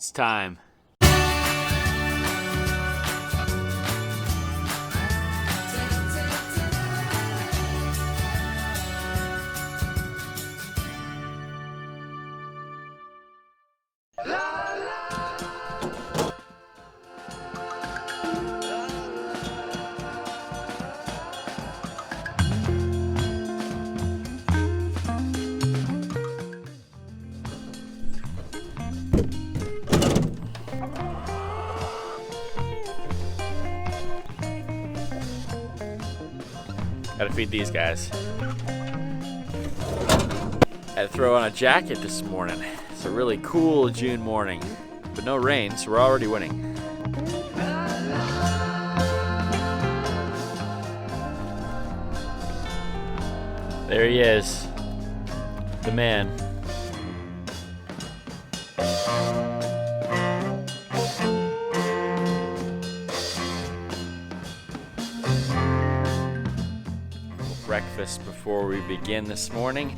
It's time. Gotta feed these guys. Had to throw on a jacket this morning. It's a really cool June morning, but no rain, so we're already winning. There he is, the man. Breakfast before we begin this morning.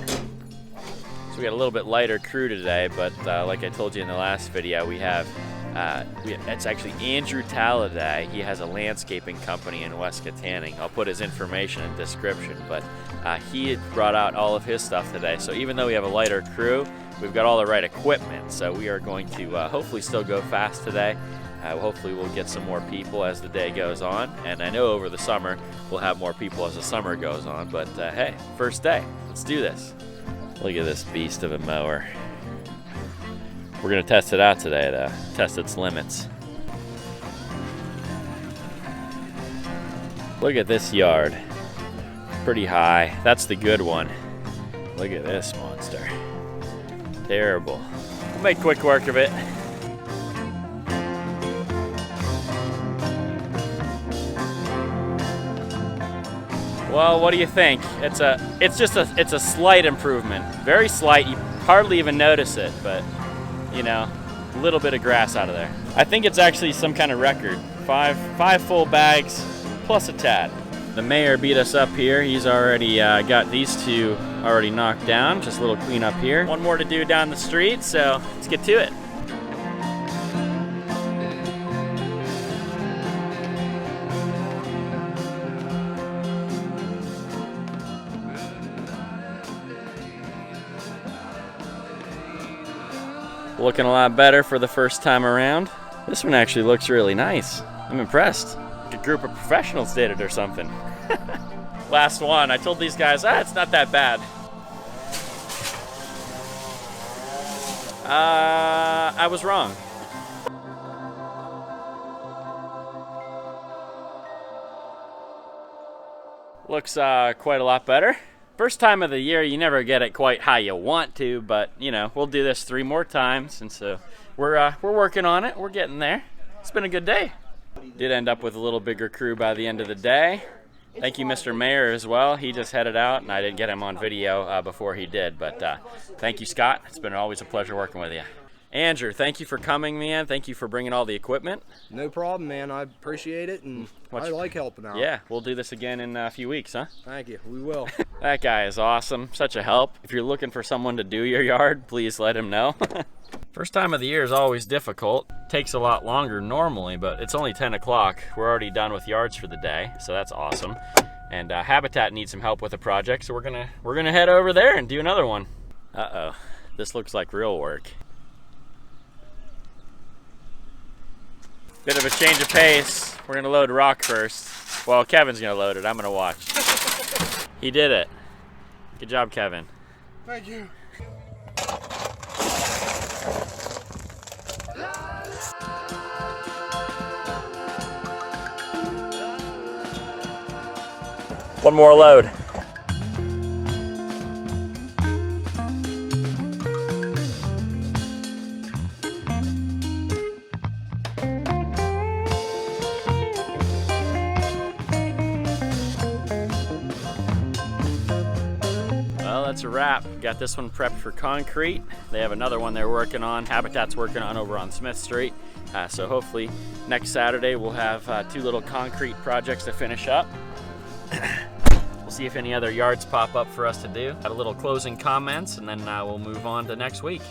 So we got a little bit lighter crew today, but like I told you in the last video, it's actually Andrew Talladay. He has a landscaping company in West Kittanning. I'll put his information in the description, but he had brought out all of his stuff today. So even though we have a lighter crew, we've got all the right equipment. So we are going to hopefully still go fast today. Hopefully we'll get some more people as the day goes on, and I know over the summer we'll have more people as the summer goes on, but hey, first day, let's do this. Look at this beast of a mower. We're gonna test it out today to test its limits. Look at this yard, pretty high. That's the good one. Look at this monster, terrible. We'll make quick work of it. Well, what do you think? It's a slight improvement. Very slight, you hardly even notice it, but you know, a little bit of grass out of there. I think it's actually some kind of record. Five full bags plus a tad. The mayor beat us up here. He's already got these two already knocked down. Just a little cleanup here. One more to do down the street, so let's get to it. Looking a lot better for the first time around. This one actually looks really nice. I'm impressed. Like a group of professionals did it or something. Last one, I told these guys, it's not that bad. I was wrong. Looks quite a lot better. First time of the year, you never get it quite how you want to, but you know, we'll do this 3 more times, and so we're working on it. We're getting there. It's been a good day. Did end up with a little bigger crew by the end of the day. Thank you, Mr. Mayor, as well. He just headed out, and I didn't get him on video before he did, but thank you, Scott. It's been always a pleasure working with you. Andrew, thank you for coming, man. Thank you for bringing all the equipment. No problem, man. I appreciate it, and I like helping out. Yeah, we'll do this again in a few weeks, huh? Thank you. We will. That guy is awesome. Such a help. If you're looking for someone to do your yard, please let him know. First time of the year is always difficult. Takes a lot longer normally, but it's only 10 o'clock. We're already done with yards for the day, so that's awesome. And Habitat needs some help with a project, so we're gonna head over there and do another one. Uh-oh, this looks like real work. Bit of a change of pace. We're gonna load rock first. Well, Kevin's gonna load it. I'm gonna watch. He did it. Good job, Kevin. Thank you. One more load. That's a wrap. Got this one prepped for concrete. They have another one they're working on. Habitat's working on over on Smith Street. So hopefully next Saturday we'll have 2 little concrete projects to finish up. We'll see if any other yards pop up for us to do. Got a little closing comments, and then we'll move on to next week.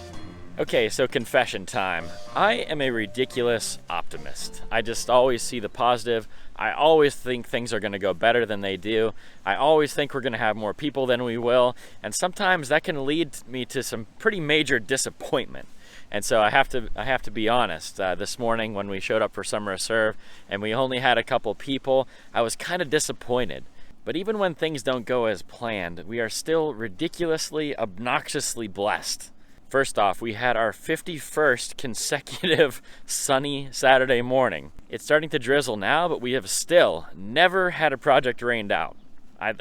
Okay, so confession time. I am a ridiculous optimist. I just always see the positive. I always think things are going to go better than they do. I always think we're going to have more people than we will. And sometimes that can lead me to some pretty major disappointment. And so I have to be honest. This morning when we showed up for Summer Serve and we only had a couple people, I was kind of disappointed. But even when things don't go as planned, we are still ridiculously, obnoxiously blessed. First off, we had our 51st consecutive sunny Saturday morning. It's starting to drizzle now, but we have still never had a project rained out. I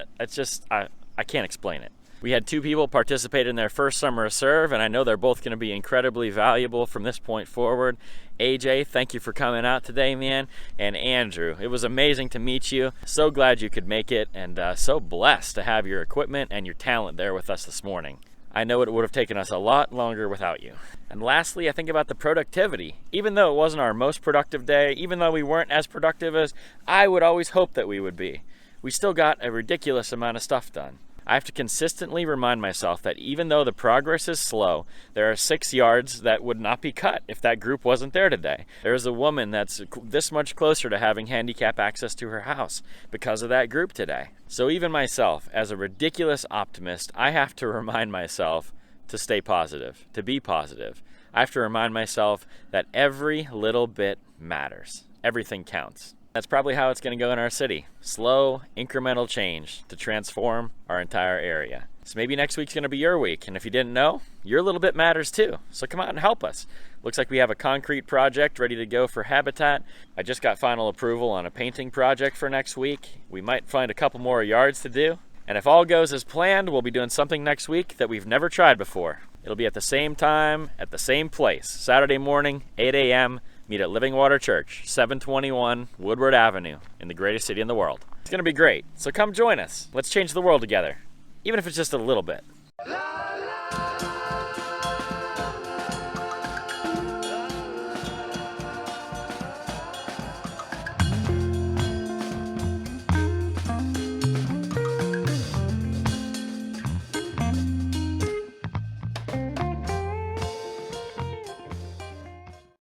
can't explain it. We had 2 people participate in their first Summer Serve, and I know they're both going to be incredibly valuable from this point forward. AJ, thank you for coming out today, man. And Andrew, it was amazing to meet you. So glad you could make it, and so blessed to have your equipment and your talent there with us this morning. I know it would have taken us a lot longer without you. And lastly, I think about the productivity. Even though it wasn't our most productive day, even though we weren't as productive as I would always hope that we would be, we still got a ridiculous amount of stuff done. I have to consistently remind myself that even though the progress is slow, there are 6 yards that would not be cut if that group wasn't there today. There's a woman that's this much closer to having handicap access to her house because of that group today. So even myself, as a ridiculous optimist, I have to remind myself to stay positive, to be positive. I have to remind myself that every little bit matters. Everything counts. That's probably how it's going to go in our city. Slow, incremental change to transform our entire area. So maybe next week's going to be your week. And if you didn't know, your little bit matters too. So come out and help us. Looks like we have a concrete project ready to go for Habitat. I just got final approval on a painting project for next week. We might find a couple more yards to do. And if all goes as planned, we'll be doing something next week that we've never tried before. It'll be at the same time, at the same place. Saturday morning, 8 a.m., meet at Living Water Church, 721 Woodward Avenue, in the greatest city in the world. It's going to be great, so come join us. Let's change the world together, even if it's just a little bit.